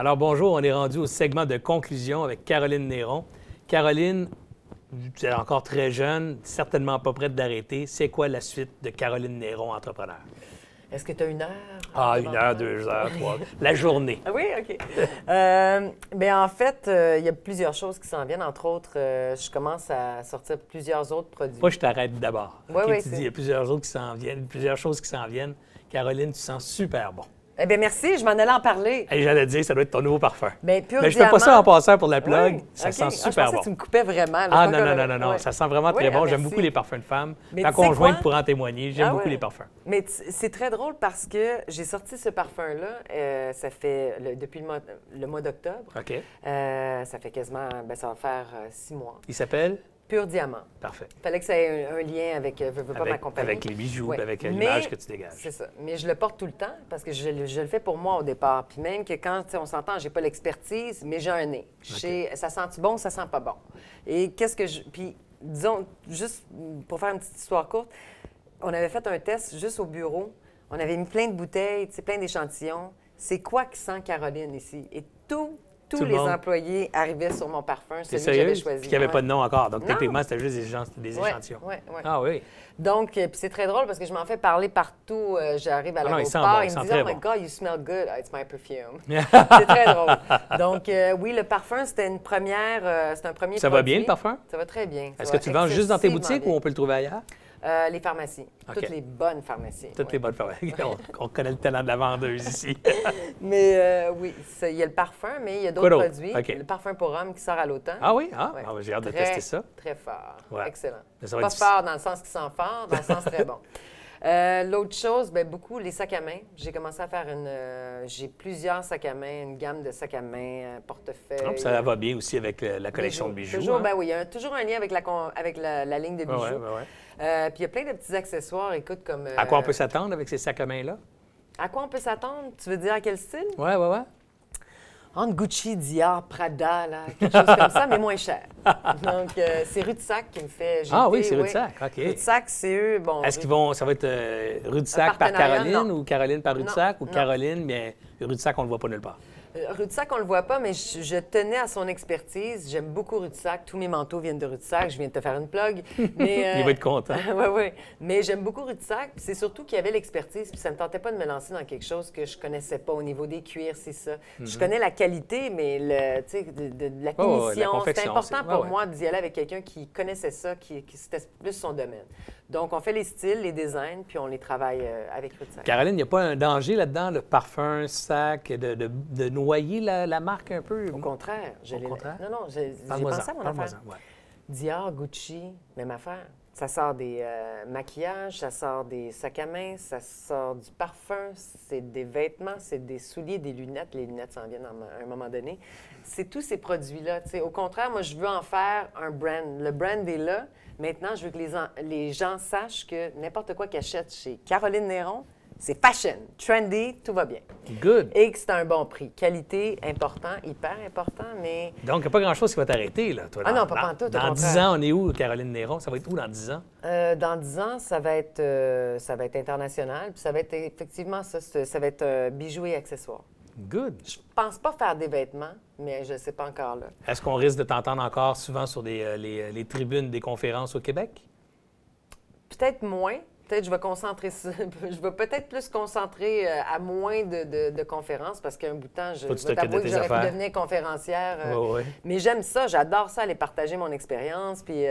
Alors bonjour, on est rendu au segment de conclusion avec Caroline Néron. Caroline, tu es encore très jeune, certainement pas prête d'arrêter. C'est quoi la suite de Caroline Néron, entrepreneur? Est-ce que tu as une heure? Ah, 1 heure, 2 heures, 3 heures. La journée. Ah oui, OK. Bien, en fait, il y a plusieurs choses qui s'en viennent. Entre autres, je commence à sortir plusieurs autres produits. Moi, je t'arrête d'abord. Oui, Okay, oui, tu dis, il y a plusieurs autres qui s'en viennent, plusieurs choses qui s'en viennent. Caroline, tu sens super bon. Eh bien, merci, je m'en allais en parler. Hey, j'allais dire, ça doit être ton nouveau parfum. Bien, Pur Mais je fais pas ça en passant pour la plug. Oui, Ça OK. sent Je super pensais bon. que tu me coupais vraiment. Là. Ah non, Ouais. ça sent vraiment très Oui, bon. ah, J'aime merci. beaucoup les parfums de femmes. Mais Ma tu sais conjointe quoi? pourra en témoigner. J'aime Ah beaucoup ouais. les parfums. Mais c'est très drôle parce que j'ai sorti ce parfum-là, ça fait depuis le mois d'octobre. OK. Ça fait quasiment, ça va faire 6 mois. Il s'appelle? Pur Diamant. Parfait. Il fallait que ça ait un lien avec veux pas ma compagnie. Avec les bijoux, Ouais. avec Mais l'image que tu dégages. C'est ça. Mais je le porte tout le temps parce que je le fais pour moi au départ. Puis même que quand on s'entend, j'ai pas l'expertise, mais j'ai un nez. Ça sent-tu bon, ça sent pas bon. Et qu'est-ce que je. Puis disons, juste pour faire une petite histoire courte, on avait fait un test juste au bureau. On avait mis plein de bouteilles, plein d'échantillons. C'est quoi qui sent Caroline ici? Et tous Tout le les monde. employés arrivaient sur mon parfum, C'est celui que j'avais sérieux? choisi. Puis qu'il n'y avait pas de nom encore. Donc, Non. techniquement, c'était juste des Ouais, échantillons. ouais, ouais. Ah oui. Donc, puis c'est très drôle parce que je m'en fais parler partout. J'arrive à Ah non, il sent l'aéroport, bon, il ils me sent disent très « Oh my bon. God, you smell good. Ah, it's my perfume. » C'est très drôle. Donc, oui, le parfum, c'était un premier Ça va produit. bien, le parfum? Ça va très bien. Ça Est-ce que va tu le vends juste dans tes excessivement boutiques bien. ou on peut le trouver ailleurs? Les pharmacies. OK. Toutes les bonnes pharmacies. Toutes les bonnes pharmacies. On connaît le talent de la vendeuse ici. Mais oui, il y a le parfum, mais il y a Quoi d'autres d'autre? produits. OK. Le parfum pour homme qui sort à l'automne. Ah oui? Ah, Ouais. ah, j'ai hâte de Très, tester ça. Très fort. Ouais. Excellent. Mais ça va Pas être fort dans le sens qui sent fort, dans le sens très bon. L'autre chose, beaucoup les sacs à main. J'ai commencé à faire j'ai plusieurs sacs à main, une gamme de sacs à main, portefeuille. Ah, puis ça va bien aussi avec la collection de bijoux. Toujours, hein? oui, il y a toujours un lien avec la ligne de bijoux. Ouais, ouais, ouais. Puis il y a plein de petits accessoires, écoute, comme... À quoi on peut s'attendre avec ces sacs à main-là? À quoi on peut s'attendre? Tu veux dire à quel style? Oui, oui, oui. Entre Gucci, Dior, Prada, là, quelque chose comme ça, mais moins cher. Donc, c'est Rue de Sac qui me fait... Ah oui, c'est Rue de Sac, OK. Rue de Sac, c'est eux, bon... Est-ce qu'ils vont, ça va être Rue de Sac par partenariat, Caroline non. ou Caroline par Rue de Non, Sac ou non. Caroline, mais Rue de Sac, on ne le voit pas nulle part? Rue de Sac, on ne le voit pas, mais je tenais à son expertise. J'aime beaucoup Rue de Sac. Tous mes manteaux viennent de Rue de Sac. Je viens de te faire une plug. Mais, Il va être content. Oui, oui. Mais j'aime beaucoup Rue de Sac. Puis c'est surtout qu'il y avait l'expertise. Puis ça ne me tentait pas de me lancer dans quelque chose que je ne connaissais pas au niveau des cuirs, c'est ça. Je connais la qualité, mais tu sais, de la Oh, ouais, la finition. C'est confection, important c'est- pour ouais. moi d'y aller avec quelqu'un qui connaissait ça, qui c'était plus son domaine. Donc, on fait les styles, les designs, puis on les travaille avec Rue de Sac. Caroline, il n'y a pas un danger là-dedans, le parfum, sac, de noyer la marque un peu? Au contraire. Au contraire? Non, non, j'ai Parle-moi-en, pensé à mon parle-moi-en, affaire. ouais. Dior, Gucci, même affaire. Ça sort des maquillages, ça sort des sacs à main, ça sort du parfum, c'est des vêtements, c'est des souliers, des lunettes. Les lunettes s'en viennent à un moment donné. C'est tous ces produits-là. Tu sais. Au contraire, moi, je veux en faire un brand. Le brand est là. Maintenant, je veux que les gens sachent que n'importe quoi qu'ils achètent chez Caroline Néron, c'est fashion, trendy, tout va bien. Good. Et que c'est un bon prix. Qualité, important, hyper important, mais... Donc, il n'y a pas grand-chose qui va t'arrêter, là, toi. Ah non, pas pantoute, au Dans contraire. 10 ans, on est où, Caroline Néron? Ça va être où dans 10 ans? Dans 10 ans, ça va être international, puis ça va être effectivement ça, ça va être bijoux et accessoires. Good. Je pense pas faire des vêtements, mais je ne sais pas encore là. Est-ce qu'on risque de t'entendre encore souvent sur les tribunes des conférences au Québec? Peut-être moins. Peut-être je vais concentrer je vais peut-être plus concentrer à moins de conférences parce qu'un bout de temps, je Faut que tu vais t'occupes de t'avouer que tes j'aurais pu affaires. devenir conférencière. Oui, oui. Mais j'aime ça, j'adore ça, aller partager mon expérience. Puis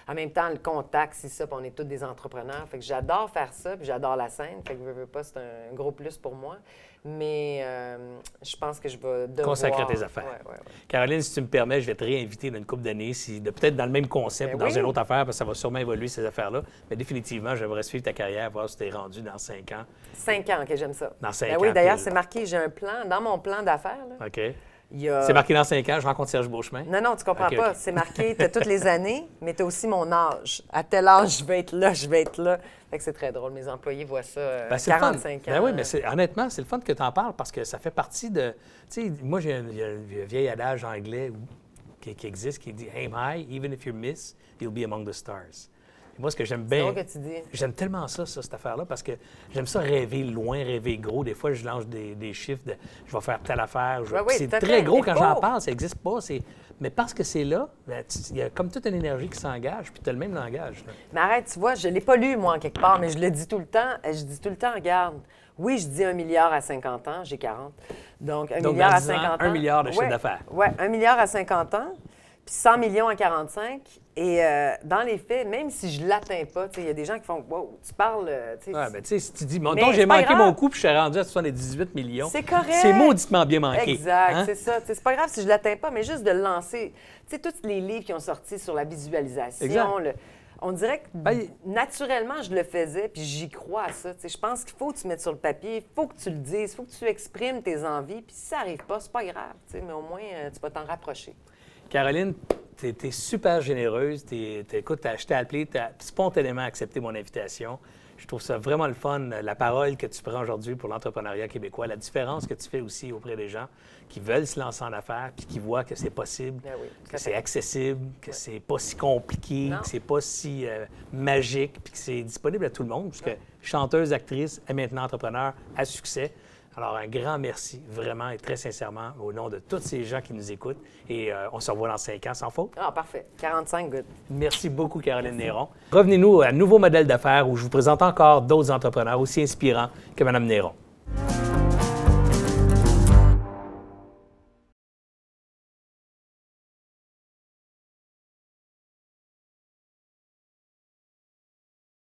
en même temps, le contact, c'est ça, puis on est tous des entrepreneurs. Fait que j'adore faire ça, puis j'adore la scène. Fait que veux pas, c'est un gros plus pour moi. Mais je pense que je vais devoir... Consacrer tes affaires. Ouais. Caroline, si tu me permets, je vais te réinviter dans une couple d'années, peut-être dans le même concept, Ben ou dans oui. une autre affaire, parce que ça va sûrement évoluer, ces affaires-là. Mais définitivement, j'aimerais suivre ta carrière, voir si tu es rendu dans 5 ans. 5 ans que j'aime ça. Dans 5 Ben ans. oui, d'ailleurs, pile. c'est marqué, j'ai un plan, dans mon plan d'affaires, là, OK. il y a... C'est marqué dans 5 ans, je rencontre Serge Beauchemin. Non, tu comprends OK, pas. OK. C'est marqué, tu as toutes les années, mais tu as aussi mon âge. À tel âge, je vais être là, je vais être là. Fait que c'est très drôle. Mes employés voient ça Ben, c'est le fun. 45 ans. Ben oui, mais honnêtement, c'est le fun que tu en parles parce que ça fait partie de... Tu sais, moi, il y a un vieil adage anglais qui existe qui dit « Aim high, even if you're miss, you'll be among the stars ». Moi, ce que j'aime C'est bien, drôle que tu dis. j'aime tellement ça, cette affaire-là, parce que j'aime ça rêver loin, rêver gros. Des fois, je lance des chiffres de je vais faire telle affaire. Ouais, oui, c'est tout à très fait, gros mais quand j'en faut. parle, ça n'existe pas. Mais parce que c'est là, ben, il y a comme toute une énergie qui s'engage, puis tu as le même langage. Là. Mais arrête, tu vois, je ne l'ai pas lu, moi, en quelque part, mais je le dis tout le temps. Je dis tout le temps, regarde, oui, je dis 1 milliard à 50 ans, j'ai 40. Donc, 1 Donc, milliard dans à 10 ans, 50 ans. 1 milliard de chiffre Ouais, d'affaires. Oui, 1 milliard à 50 ans, puis 100 millions à 45. Et dans les faits, même si je ne l'atteins pas, il y a des gens qui font wow, tu parles. Ouais, ben, tu sais, si tu dis, bon, Mais donc j'ai c'est pas manqué grave. mon coup, puis je suis rendu à 78 millions. C'est correct. C'est mauditement bien manqué. Exact, Hein? c'est ça. C'est pas grave si je ne l'atteins pas, mais juste de le lancer. Tu sais, tous les livres qui ont sorti sur la visualisation, Exact. on dirait que Ben, naturellement, je le faisais, puis j'y crois à ça. Tu sais, je pense qu'il faut que tu mettes sur le papier, il faut que tu le dises, il faut que tu exprimes tes envies, puis si ça n'arrive pas, c'est pas grave, tu sais, mais au moins, tu vas t'en rapprocher. Caroline, tu es super généreuse. Écoute, je t'ai appelé, tu as spontanément accepté mon invitation. Je trouve ça vraiment le fun, la parole que tu prends aujourd'hui pour l'entrepreneuriat québécois, la différence que tu fais aussi auprès des gens qui veulent se lancer en affaires puis qui voient que c'est possible, Ben oui, que c'est accessible, que c'est pas si compliqué, Non. que c'est pas si magique puis que c'est disponible à tout le monde, puisque chanteuse, actrice et maintenant entrepreneur à succès. Alors, un grand merci, vraiment et très sincèrement, au nom de tous ces gens qui nous écoutent. Et on se revoit dans 5 ans, sans faute. Ah, parfait. 45, good. Merci beaucoup, Caroline Néron. Revenez-nous à un nouveau modèle d'affaires où je vous présente encore d'autres entrepreneurs aussi inspirants que Mme Néron.